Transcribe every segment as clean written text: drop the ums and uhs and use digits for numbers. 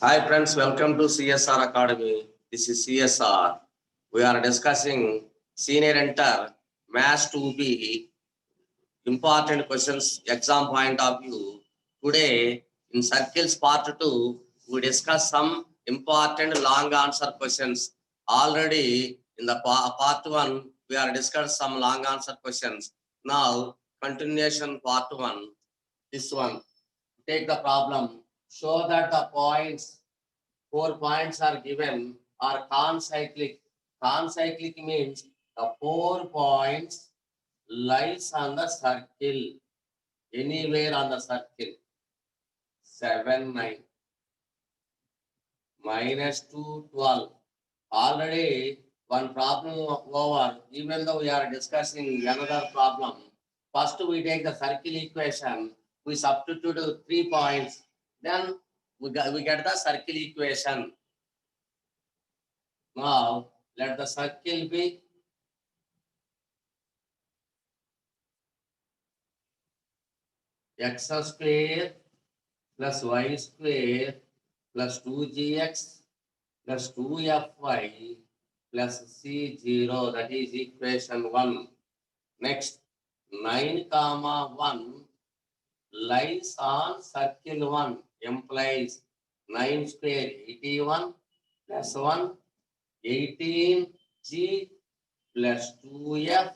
Hi friends, welcome to CSR Academy. This is CSR. We are discussing senior enter Maths 2B important questions exam point of view. Today in circles part 2 we discuss some important long answer questions. Already in the part 1 we are discussed some long answer questions. Now continuation part 1. This one, take the problem. Show that the points 4 points are given are concyclic. Concyclic means the 4 points lies on the circle, anywhere on the circle. 7, 9, -2, 12. Already one problem over, even though we are discussing another problem. First we take the circle equation, we substitute 3 points, then we get the circle equation. Now let the circle be x square plus y square plus 2gx plus 2fy plus c0, that is equation 1. Next, 9 comma 1 lies on circle 1, implies 9 square 81 plus 1 18g plus 2f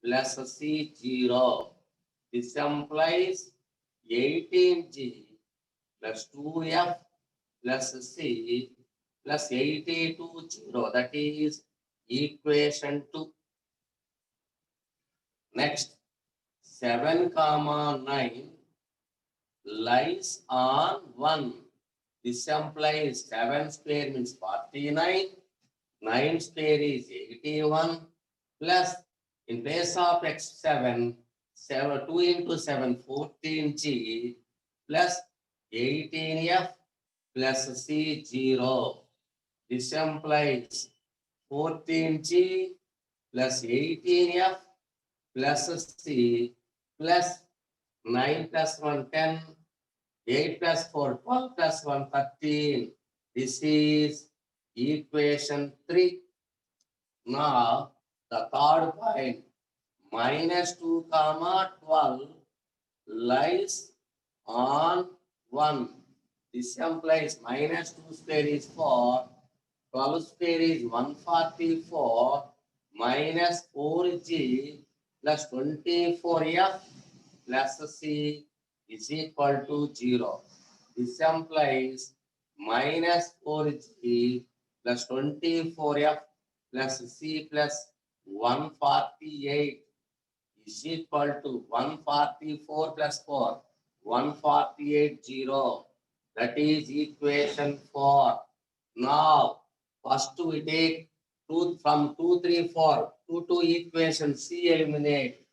plus c0. This implies 18g plus 2f plus c plus 82 0. That is equation 2. Next, 7 comma 9 lies on 1. This implies 7 square means 49. 9 square is 81 plus in place of x7, 2 into 7, 14g plus 18f plus c0. This implies 14g plus 18f plus c plus 9 plus 1, 10, 8 plus 4, 12 plus 1, 13. This is equation 3. Now, the third point, -2 comma 12 lies on 1. This implies -2 square is 4, 12 square is 144, minus 4g plus 24f plus c is equal to 0. This implies minus 4g plus 24f plus c plus 148 is equal to 144 plus 4, 148 0. That is equation 4. Now, first we take 2 from 2, 3, 4. 2 to equation C eliminate.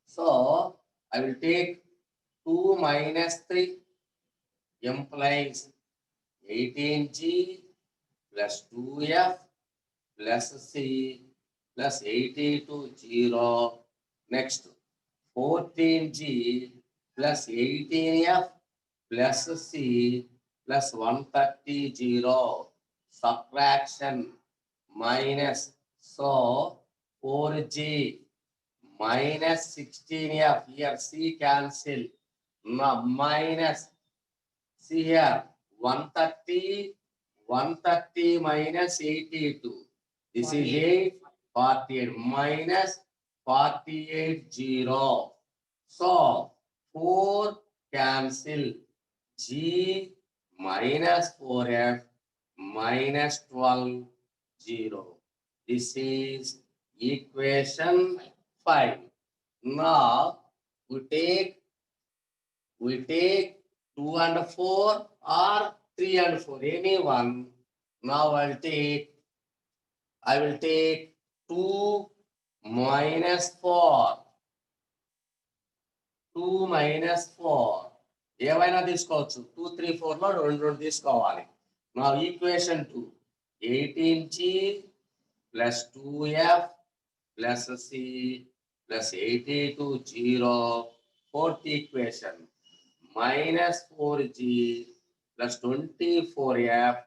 So, I will take 2 minus 3 implies 18g plus 2f plus c plus 82 0. Next, 14g plus 18f plus c plus 130 0. Subtraction minus. So 4g minus 16f. Here c cancel. No, minus c here 130. 130 minus 82. This is 8. 48 minus 48 0. So 4 cancel. G minus 4f minus 12 0. This is equation 5. Now we take 2 and 4 or 3 and 4, any one. Now I will take 2 minus 4. 2 minus 4. ఏవైనా తీసుకోవచ్చు. 2, 3, 4లో రెండు తీసుకోవాలి. నా equation 2, 18g plus 2f plus c plus 82 0. Fourth equation, minus 4g plus 24F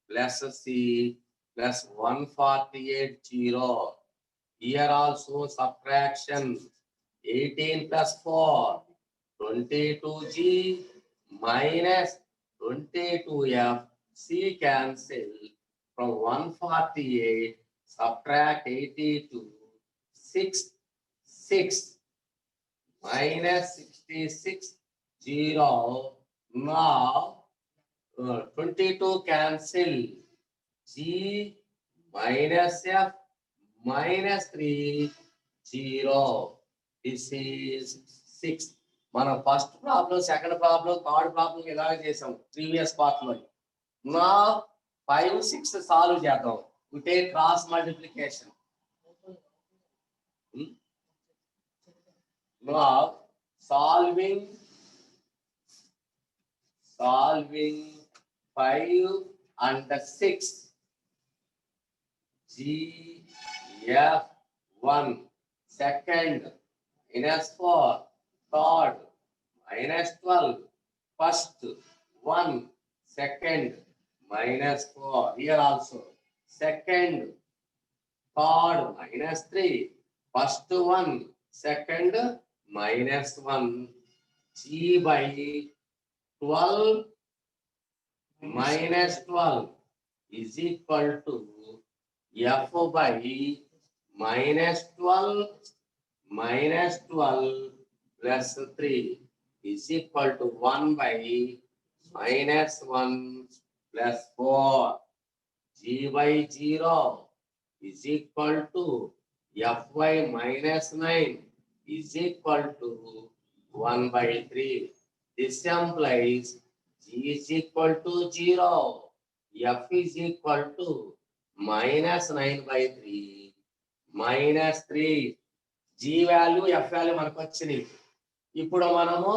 plus C plus 148 0. Here also subtraction 18 plus 4 22G minus 22F. C cancel from 148 subtract 82 6 minus 66 0. Now 22 cancel G minus F minus 3 0. This is 6. మనం first problem second problem third problem ఇలాగే చేసాం previous part లో. నా 5 6 solve చేద్దాం. we take cross multiplication. Now solving 5 and 6. G F 1 second minus 4 third minus 12 first 1 second minus 4 here also second third minus 3 first 1 second minus 1 G by 12 minus 12 is equal to F by minus 12 plus 3 is equal to 1 by minus 1 plus 4. G by 0 is equal to Fy minus 9 is equal to 1 by 3. This implies G is equal to 0. F is equal to minus 9 by 3 minus 3. G value F value మనకు వచ్చినాయి. ఇప్పుడు మనము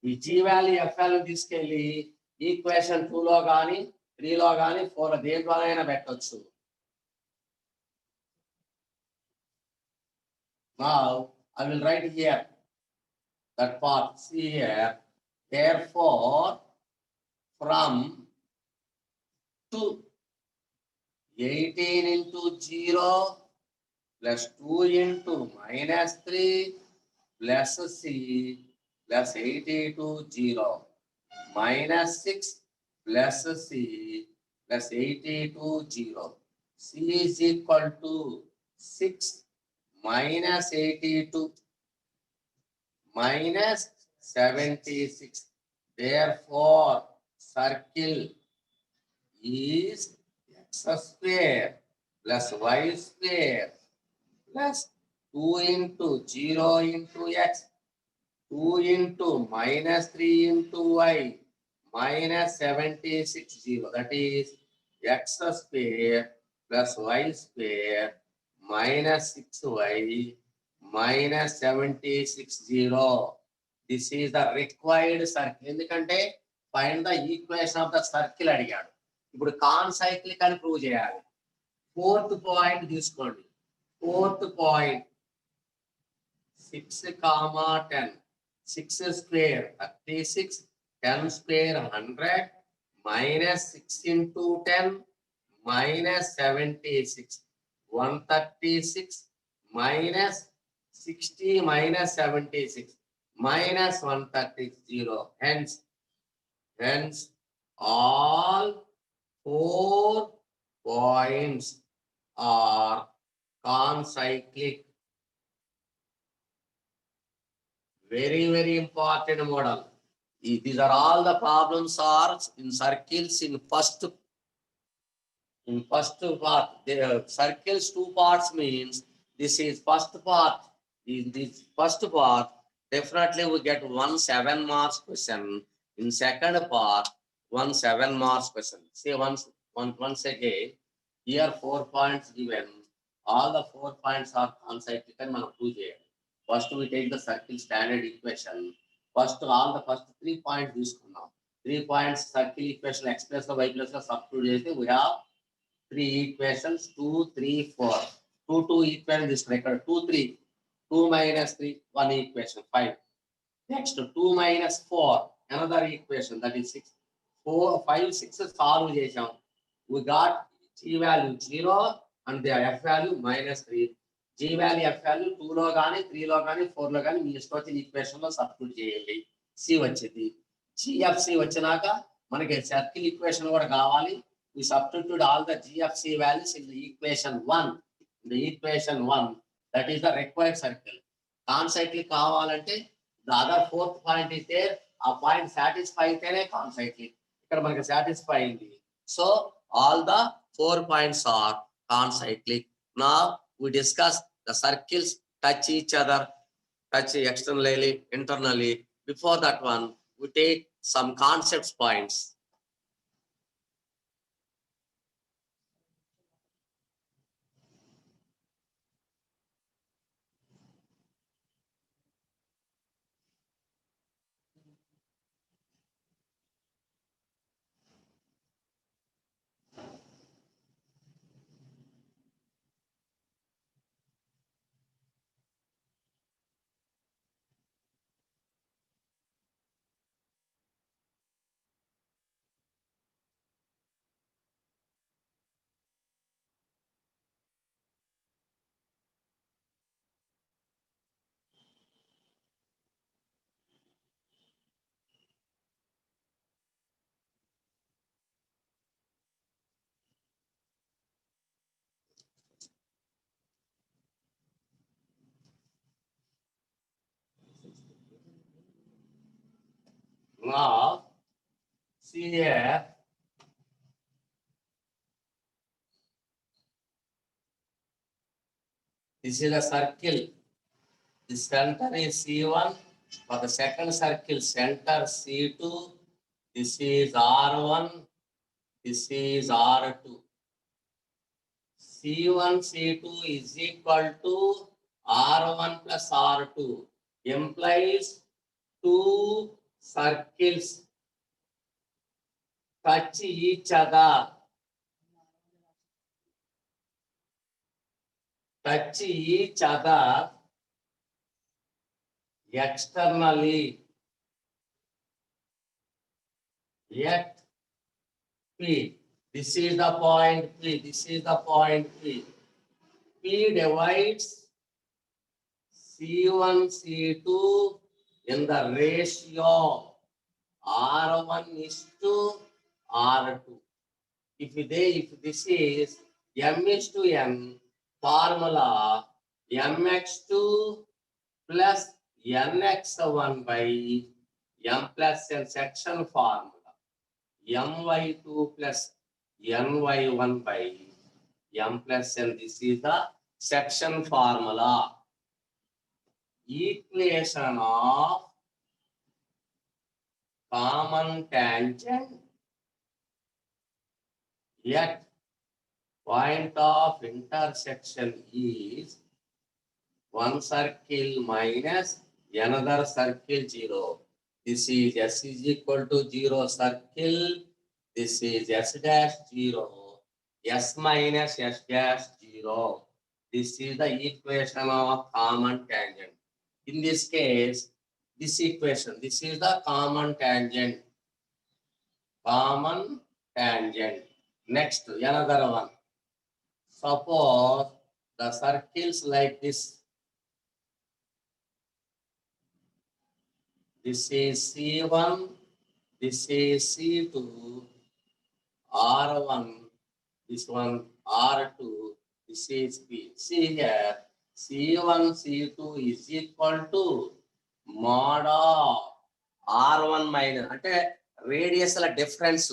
ఈ G value F value తీసుకెళ్ళి equation 2 లో కానీ 3 లో కానీ 4 లో దేంట్లోనైనా పెట్టొచ్చు. Now I will write here that part. See here. Therefore from 2 18 into 0 plus 2 into minus 3 plus C plus 82 0 minus 6 plus C plus 82 0. C is equal to 6 minus 82 minus 76. Therefore circle is x square plus y square plus 2 into 0 into x 2 into minus 3 into y minus 76 0. That is x square plus y square minus 6y minus 76 0. This is the required circle. ఎందుకంటే find the equation of the circle అడిగాడు. ఇప్పుడు concyclic అని prove చేయాలి. Fourth point తీసుకోండి. Fourth point 6, 10 6 square 36 10 square 100 minus 6 into 10 minus 76 136 minus 60 minus 76 minus 130 hence all 4 points are concyclic. Very important model. These are all the problems are in circles in first part. The circles 2 parts means this is first part. In this first part definitely we get 1 7 marks question. In second part 1 7 marks question. Say once again here 4 points given. All the 4 points are concyclic and మనం prove చేయాలి. First we take the circle standard equation. First 3 points తీసుకున్నాం. 3 points circle equation x plus y plus substitute చేస్తే we have 3 equations 2 3 4. 2 equation this record 2 3 2 minus 3 1 equation 5. Next 2 minus 4 another equation, that is 6, 4, 5, 6 solve చేసాం. We got G value 0 and the F value -3. G value F value 2 లో కానీ 3 లో కానీ 4 లో కానీ మీ ఇష్టం వచ్చిన ఈక్వేషన్ లో సబ్స్టిట్యూట్ చేయండి. C వచ్చింది. GFC వచ్చినాక మనకి సర్కిల్ ఈక్వేషన్ కూడా కావాలి. We substitute all the GFC values in the equation 1. In the equation 1, that is the required circle. Concyclic కావాలంటే the other fourth point is there. ఆ పాయింట్ సాటిస్ఫై అయితేనే concyclic. ఇక్కడ మనకి సాటిస్ఫై అయింది. So all the 4 points are concyclic. Now we discuss the circles touch each other, touch externally, internally. Before that one, we take some concepts points. Now, see here. This is a circle. The center is C1. For the second circle, center C2. This is R1. This is R2. C1, C2 is equal to R1 plus R2. Implies two circles touch each other. Touch each other externally at P. This is the point P. This is the point P. P divides C1, C2 in the ratio R1 is to R2. If this is M is to N, formula mx2 plus nx1 by m plus n section formula, my2 plus ny1 by m plus n. This is the section formula. Equation of common tangent at point of intersection is one circle minus another circle 0. This is S is equal to 0 circle. This is S dash 0. S minus S dash 0. This is the equation of common tangent. In this case, this equation, this is the common tangent. Common tangent. Next, another one. Suppose the circles like this. This is C1, this is C2, R1, this one R2, this is P. See here, C1, C2 is equal to mod of R1 minus, అంటే radius ల difference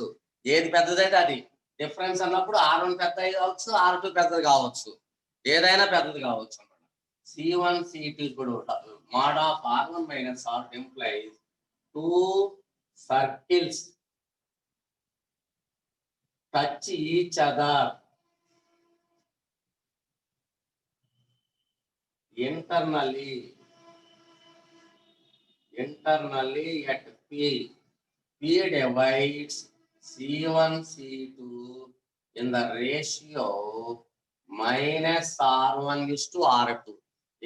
ఏది పెద్దదైతే అది. Difference అన్నప్పుడు R1 పెద్దది కావచ్చు, R2 పెద్దది కావచ్చు, ఏదైనా పెద్దది కావచ్చు అన్నమాట. C1, C2 కూడా mod of R1 minus R2 implies two circles touch each other internally at P. P divides C1, C2 in the ratio minus R1 is to R2.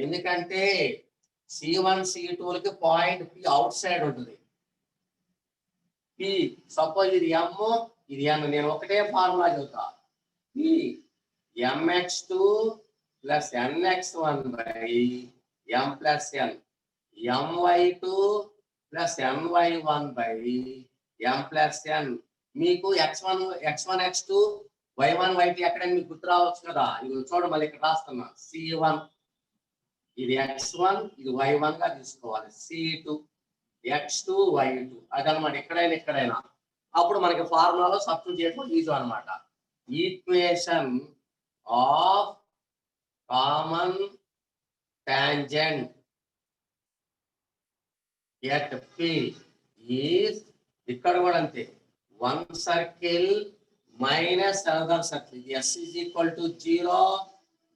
ఎందుకంటే C1, C2 లకి point P out side ఉంటుంది. P suppose ఇది ఎమ్ ఇది ఎన్, నేను ఒకటే formula చెబుతా. P mx2 plus nx1 by m plus n, my2 plus my1 by m plus n. మీకు x1 x2 y1 y2 ఎక్కడ మీకు గుర్తు రావచ్చు కదా. ఇది చూడండి మళ్ళీ ఇక్కడ రాస్తున్నా. c1 ఇది x1 ఇది y1 గా తీసుకోవాలి. c2 x2 y2 అదనమాట. ఎక్కడైనా అప్పుడు మనకి ఫార్ములాలో సబ్స్టిట్యూట్ చేయడం ఈజీ అనమాట. Equation of common tangent at P is, ఇక్కడ కూడా అంతే, one circle minus another circle. S is equal to 0,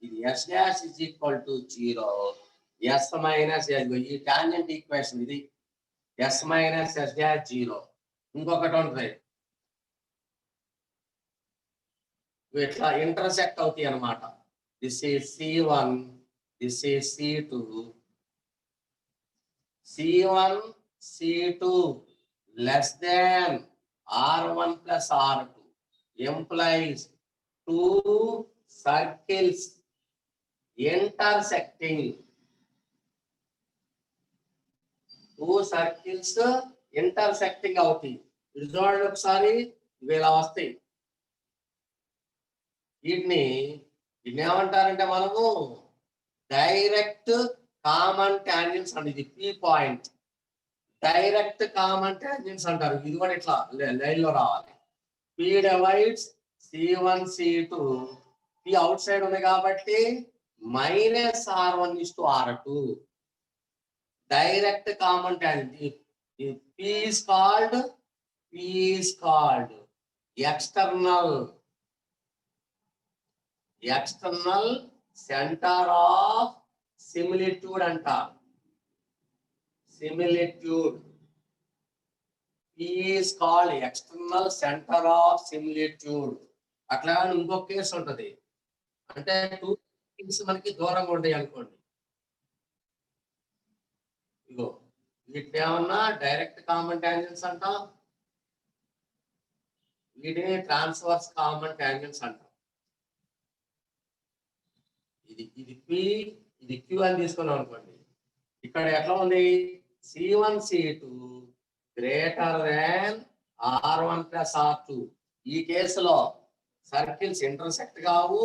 ఇది S dash is equal to 0, S minus ఈ టాంజెంట్ ఈక్వేషన్ ఇది ఎస్ మైనస్ ఎస్ డాష్ 0. ఇంకొకటి ఉంటుంది, ఇట్లా ఇంటర్సెక్ట్ అవుతాయి అన్నమాట. This is C1, this is C2, C1 C2 less than R1 plus R2 implies two circles intersecting. Two circles intersecting అవుతాయి. ఇది చూడండి ఒకసారి, ఇవి ఇలా వస్తాయి. వీటిని ఏమంటారంటే మనము డైరెక్ట్ కామన్ టాంజెంట్స్ అంటే ఇది P point, direct common tangents అంటారు. ఇది కూడా ఇట్లా లైన్ లో రావాలి. P divides C1 C2, P out side ఉంది కాబట్టి minus R1:R2 direct common tangent. P is called external center of similitude అంటారు. similitude. P is called external center of similitude. అట్లా ఇంకొక కేసు ఉంటది, అంటే టూ థింగ్స్ మనకి దూరంగా ఉంటాయి అనుకోండి. ఇగో వీటిని ఏమన్నా డైరెక్ట్ కామన్ టాంజెంట్స్ అంటాం, వీటిని ట్రాన్స్వర్స్ కామన్ టాంజెంట్స్ అంటాం. ఇది P, ఇది Q అని తీసుకున్నాం అనుకోండి. ఇక్కడ ఎట్లా ఉంది, C1 C2 greater than R1 plus R2. ఈ కేసులో సర్కిల్స్ ఇంటర్సెక్ట్ కావు,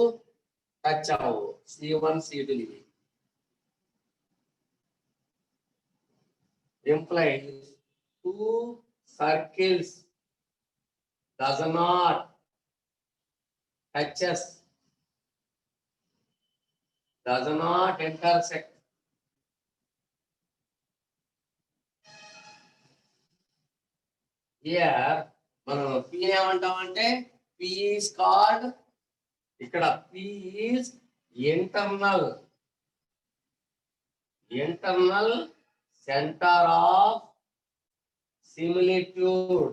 టచ్ అవ్వవు. C1 C2 ఇవి implies two circles does not touches, does not intersect. Here మనం P ఏమంటామంటే P is called, ఇక్కడ P is internal center of similitude.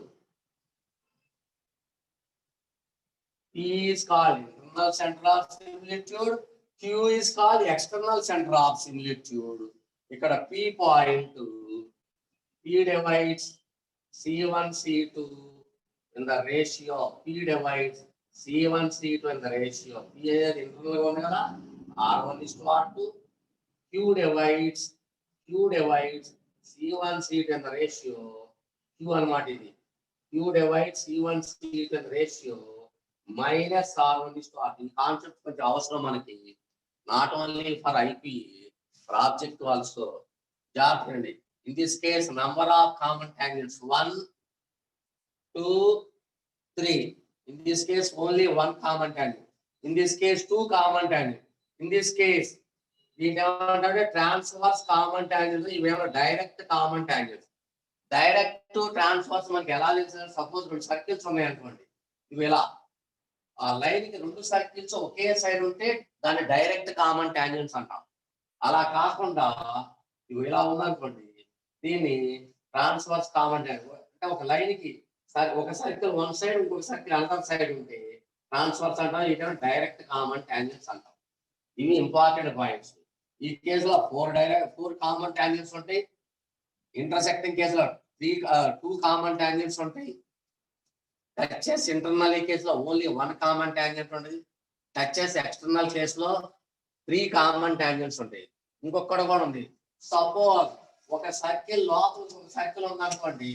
P is called internal center of similitude. Q is called external center of similitude. ఇక్కడ P point, P divides C1 C2 in the ratio. P divides C1 C2 in the ratio. P అనేది internal గా ఉంది కదా, R1:R2. Q divides C1 C2 in the ratio. Q అన్నమాట ఇది. Q divides C1 C2 in the ratio minus R1:R2. ఈ concept కొంచెం అవసరం మనకి, not only for IP, for object also. జాగ్రత్త. In this case, number of common tangents 1, 2, 3. In this case, only one common tangent. In this case, two common tangents. In this case, we have transverse common tangents. We have direct common tangents. Direct to transverse మనకి ఎలా తెలుసు? Suppose రెండు circles ఉన్నాయి అనుకోండి. ఇవి ఎలా ఆ line కి రెండు సర్కిల్స్ ఒకే సైడ్ ఉంటే దాన్ని డైరెక్ట్ కామన్ టాంజెంట్స్ అంటాం. అలా కాకుండా ఇవి ఇలా ఉందనుకోండి, దీన్ని ట్రాన్స్వర్స్ కామన్ టాంజెంట్. అంటే ఒక లైన్ కి ఒక సర్కిల్ వన్ సైడ్, ఇంకొక సర్కిల్ అనదర్ సైడ్ ఉంటే ట్రాన్స్వర్స్ అంటాం, ఇటు డైరెక్ట్ కామన్ టాంజెంట్స్ అంటాం. ఇవి ఇంపార్టెంట్ పాయింట్స్. ఈ కేసులో 4 కామన్ టాంజెంట్స్ ఉంటాయి. ఇంటర్సెక్టింగ్ కేసులో two common tangents ఉంటాయి. టచెస్ ఇంటర్నల్ కేసులో ఓన్లీ వన్ కామన్ టాంజెంట్ ఉంటుంది. టచెస్ ఎక్స్టర్నల్ కేసులో 3 కామన్ టాంజెంట్స్ ఉంటాయి. ఇంకొకటి కూడా ఉంది. సపోజ్ ఒక సర్కిల్ లోపల ఒక సర్కిల్ ఉందనుకోండి,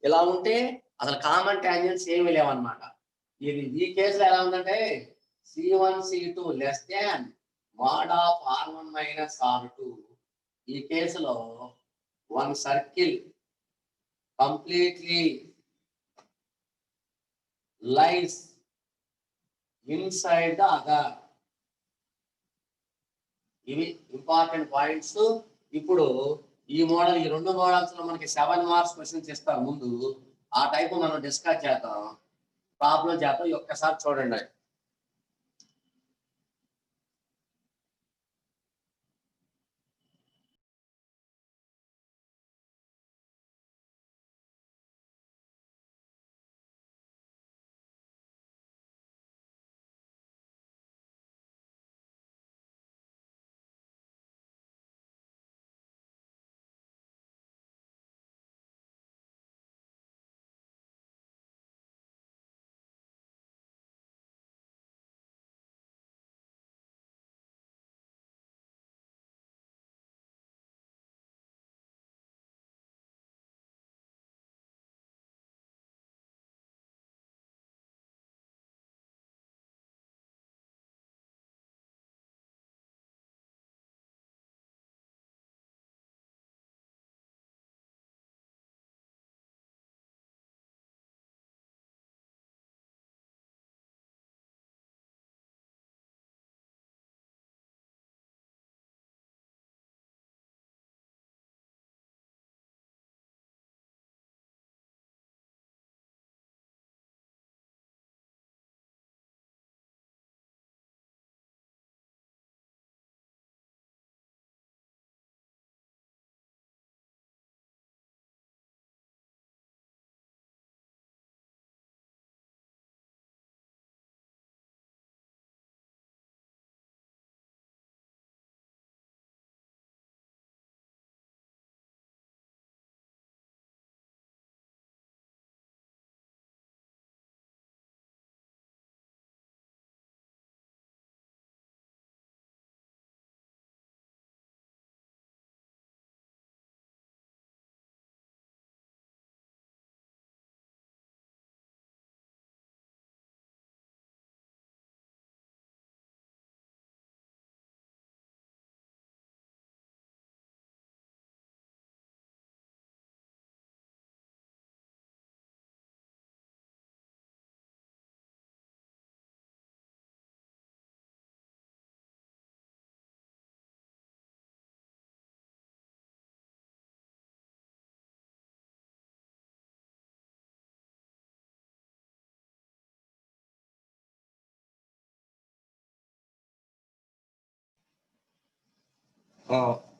ఇలా ఉంటే అసలు కామన్ టాంజెంట్స్ ఏమీ లేవన్నమాట. ఇది ఈ కేసులో ఎలా ఉందంటే C1 C2 less than mod of R1 minus R2. ఈ కేసులో one circle completely lies inside the other. ఇవి ఇంపార్టెంట్ పాయింట్స్. ఇప్పుడు ఈ మోడల్, ఈ రెండు మోడల్స్ లో మనకి 7 మార్క్స్ క్వశ్చన్స్ ఇస్తారు ముందు. ఆ టైప్ మనం డిస్కస్ చేద్దాం, ప్రాబ్లం చేద్దాం. ఒక్కసారి చూడండి.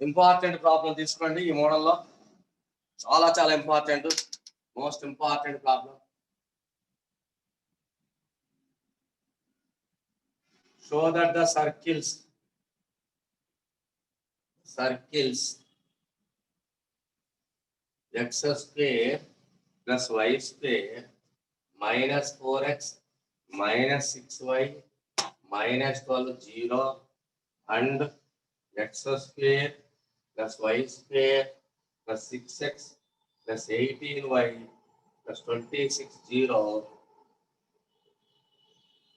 ఇంపార్టెంట్ ప్రాబ్లం తీసుకోండి. ఈ మోడల్లో చాలా చాలా important, most important problem. Show that the circles x square plus y square minus 4x minus 6y minus 12 0 and x square plus y square plus 6x plus 18y plus 26 0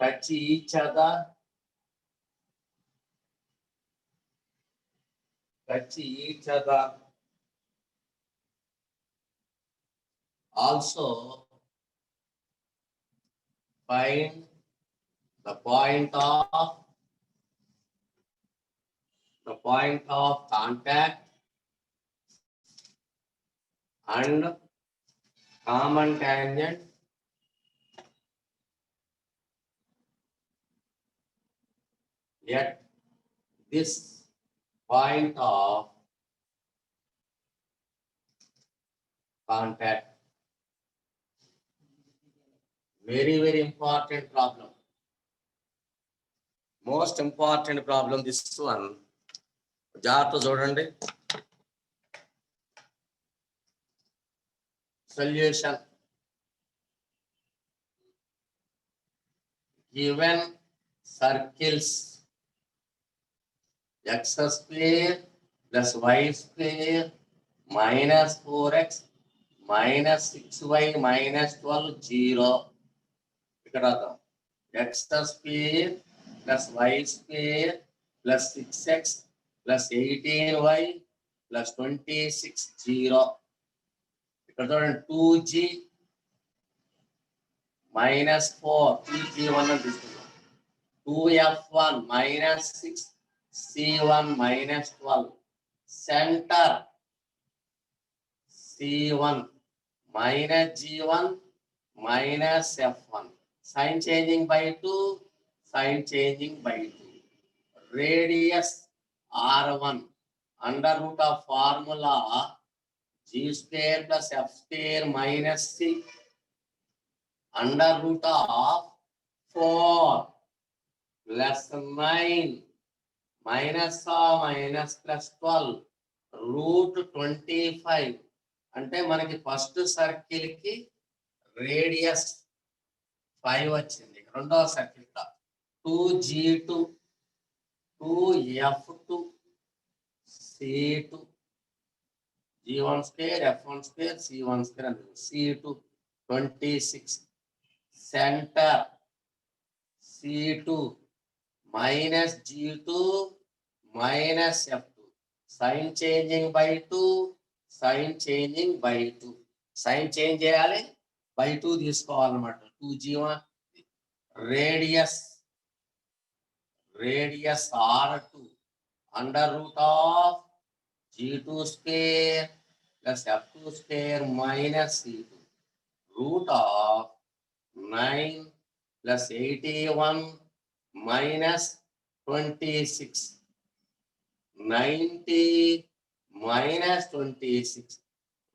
touch each other, also find the point of contact and common tangent at this point of contact. Very very important problem, most important problem this one. జాగ్రత్త చూడండి. solution. Given circles x square plus y square minus 4x minus 6y minus 12 0. ఇక్కడ x square plus y square plus 6x plus 18y plus 26 0. ఇక్కడ చూడండి 2g minus 4 2g1 అని తీసుకుందాం. 2f1 minus 6 c1 minus 12. Center c1 minus g1 minus f1. Sign changing by 2, sign changing by 2. Radius r1 under root of formula g square plus f square minus 6 under root of 4 plus 9 minus minus plus 12 root 25. అంటే మనకి first circle కి radius 5 వచ్చింది. రెండవ circle 2g2 2f2 c2 g1 square f1 square c1 square c2 26. Center c2 minus g2 minus f2. Sign changing by 2, sign changing by 2. Sign change చేయాలి, by 2 తీసుకోవాలన్నమాట. 2g1 radius r2 under root of g2 square plus f2 square minus c2 root of 9 plus 81 minus 26. 90 minus 26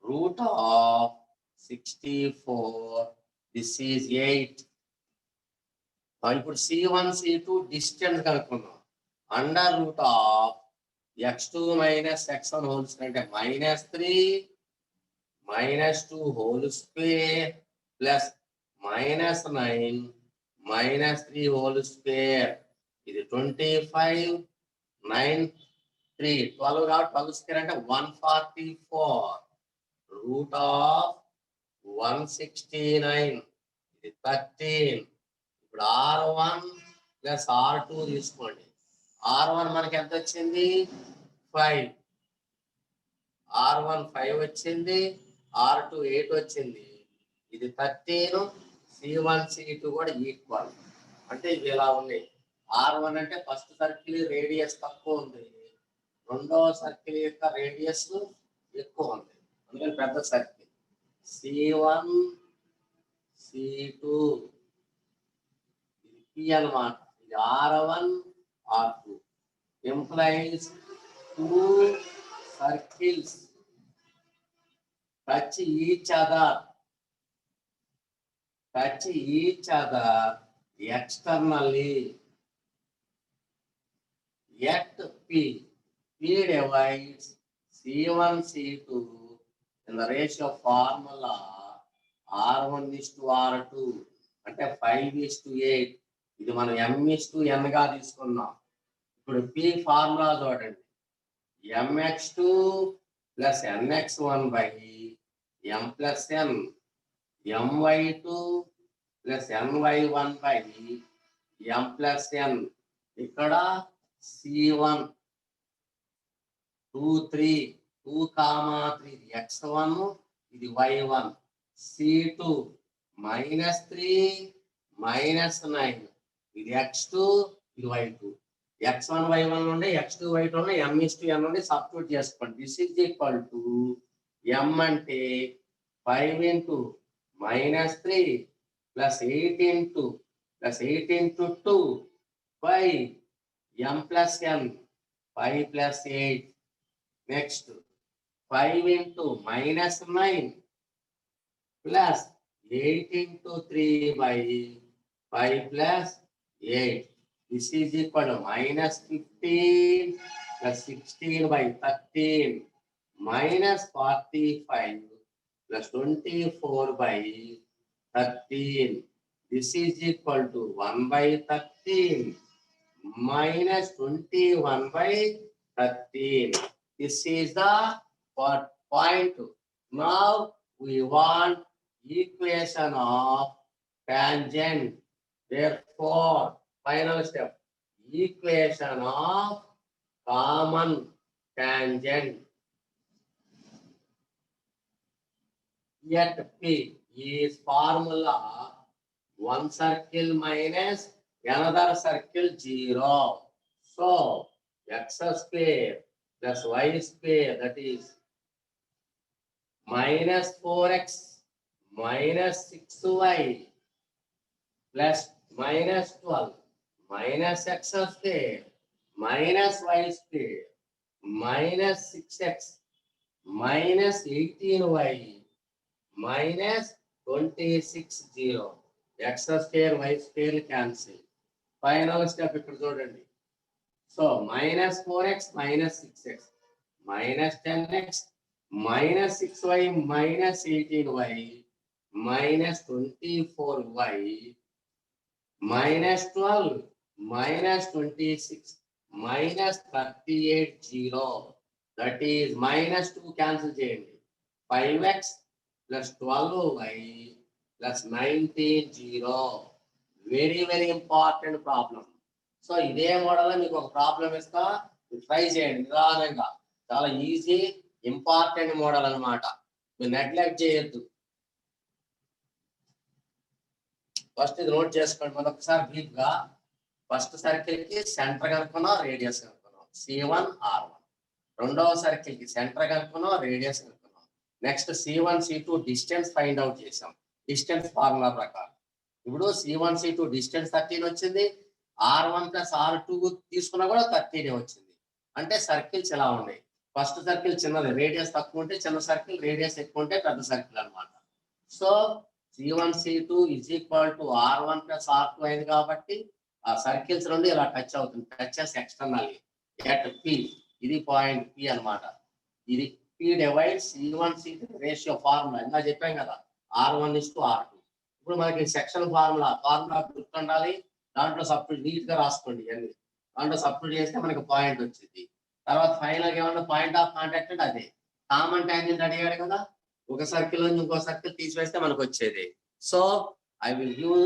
root of 64. This is 8. ఇప్పుడు c1 c2 distance కనుక్కుందాం. Under root of x2 minus x1 whole square అంటే -3 -2 whole square plus -9 -3 whole square. ఇది 25 9 3 12 కాబట్టి 12 square అంటే 144 root of 169. ఇది 13. ఇప్పుడు r1 plus r2 తీసుకోండి. r1 మనకి ఎంత వచ్చింది 5, r1 5 వచ్చింది, r2 8 వచ్చింది. ఇది 13. c1 c2 కూడా ఈక్వల్. అంటే ఇవి ఇలా ఉన్నాయి. r1 అంటే ఫస్ట్ సర్కిల్ రేడియస్ తక్కువ ఉంది, రెండవ సర్కిల్ యొక్క రేడియస్ ఎక్కువ ఉంది, అందుకని పెద్ద సర్కిల్. c1 c2 ఇది p అన్నమాట. ఇది r1 r2 implies 2 circles touch each other externally at p. P divides c1 c2 in the ratio formula r1 is to r2 అంటే 5 is to 8. ఇది మనం m is to n గా తీసుకున్నాం. ఇప్పుడు p formula చూడండి. mx2 plus nx1 by m plus n, my2 plus ny1 by m plus n. ఇక్కడ c1 2 3 2, 3 x1 ఇది y1. c2 -3 -9 ఇది x2 ఇది y2. x1 y1 నుండి x2 y2 నుండి m is to n నుండి సబ్స్టిట్యూట్ చేసుకోండి. This is equal to m అంటే 5 into -3 plus 8 into 2 by m plus n 5 plus 8. Next 5 into -9 plus 8 into 3 by 5 plus 8. This is equal to -15 plus 16 by 13 minus 45 plus 24 by 13. This is equal to 1 by 13 minus 21 by 13. This is the point. Now we want equation of tangent. Therefore, final step, equation of common tangent. Yet P is formula one circle minus another circle 0. So x square plus y square, that is minus 4x minus 6y plus minus 12 minus x square minus y square minus 6x minus 18y minus 26 0. X square y square cancel. Final step ఇక్కడ చూడండి. So minus 4x minus 6x minus 10x minus 6y minus 18y minus 24y minus 12 minus 26 minus 38 0. That is minus 2 cancel చేయండి. 5x plus 12y plus 19 0. Very important problem. So ఇదే model మీకు ఒక problem ఇస్తా, try చేయండి నిదానంగా. చాలా easy important model అన్నమాట, మీరు నెగ్లెక్ట్ చేయొద్దు. ఫస్ట్ ఇది నోట్ చేసుకోండి. మనం ఒకసారి బ్రీఫ్ గా ఫస్ట్ సర్కిల్ కి సెంటర్ కనుక్కున్నాం, రేడియస్ కనుక్కున్నాం, C1 R1. రెండవ సర్కిల్ కి సెంటర్ కనుక్కున్నాం, రేడియస్ కనుక్కున్నాం. Next C1 C2 distance find out చేసాం డిస్టెన్స్ ఫార్ములా ప్రకారం. ఇప్పుడు C1 C2 డిస్టెన్స్ 13 వచ్చింది, R1 plus R2 తీసుకున్నా కూడా 13 వచ్చింది. అంటే సర్కిల్స్ ఎలా ఉన్నాయి, ఫస్ట్ సర్కిల్ చిన్నది, రేడియస్ తక్కువ ఉంటే చిన్న సర్కిల్, రేడియస్ ఎక్కువ ఉంటే పెద్ద సర్కిల్ అన్నమాట. So C1 C2 is equal to R1 plus R2 అయింది కాబట్టి ఆ సర్కిల్స్ రెండు ఇలా టచ్ అవుతుంది. Touches externally at P. ఇది పాయింట్ P అన్నమాట. ఇది P divides C1 C2 ratio formula ఇంకా చెప్పాం కదా, R1:R2. ఇప్పుడు మనకి సెక్షన్ ఫార్ములా గుర్తుండాలి. దాంట్లో సబ్స్టిట్యూట్ నీట్ గా రాసుకోండి ఇవన్నీ. దాంట్లో సబ్స్టిట్యూట్ చేస్తే మనకి పాయింట్ వచ్చింది. తర్వాత ఫైనల్ గా ఏమన్నా పాయింట్ ఆఫ్ కాంటాక్ట్ అంటే అదే కామన్ టాంజెంట్ అడిగాడు కదా, ఒక సర్కిల్ నుంచి ఇంకో సర్కిల్ తీసివేస్తే మనకు వచ్చేది. So I will give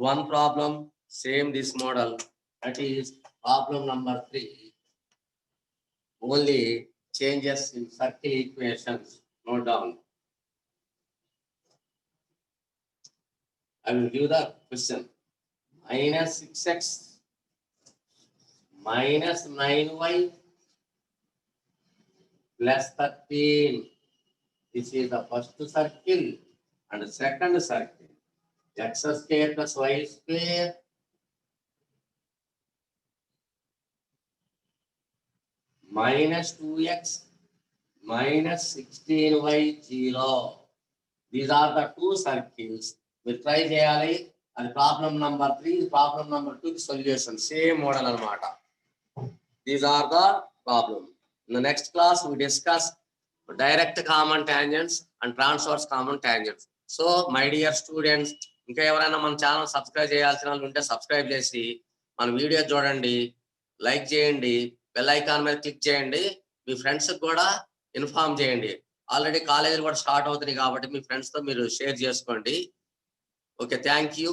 one problem same this model, that is problem number 3. Only changes in circle equations. Note down. I will give the question. Minus 6x minus 9y plus 13. This is the first circle and second circle. X square plus y square minus 2x minus 16y 0. These are the two circles. మీరు try చేయాలి. అది problem number 3, problem number 2 కి solution same model అన్నమాట. These are the problem. In the next class we discuss direct common tangents and transverse common tangents. So my dear students, ఇంకా ఎవరైనా మన channel subscribe చేయాల్సిన వాళ్ళు ఉంటే సబ్స్క్రైబ్ చేసి మన వీడియో చూడండి, లైక్ చేయండి, బెల్ ఐకాన్ మీద క్లిక్ చేయండి, మీ ఫ్రెండ్స్ కూడా ఇన్ఫార్మ్ చేయండి. ఆల్రెడీ కాలేజీలు కూడా స్టార్ట్ అవుతున్నాయి కాబట్టి మీ ఫ్రెండ్స్ తో మీరు షేర్ చేసుకోండి. Okay, thank you.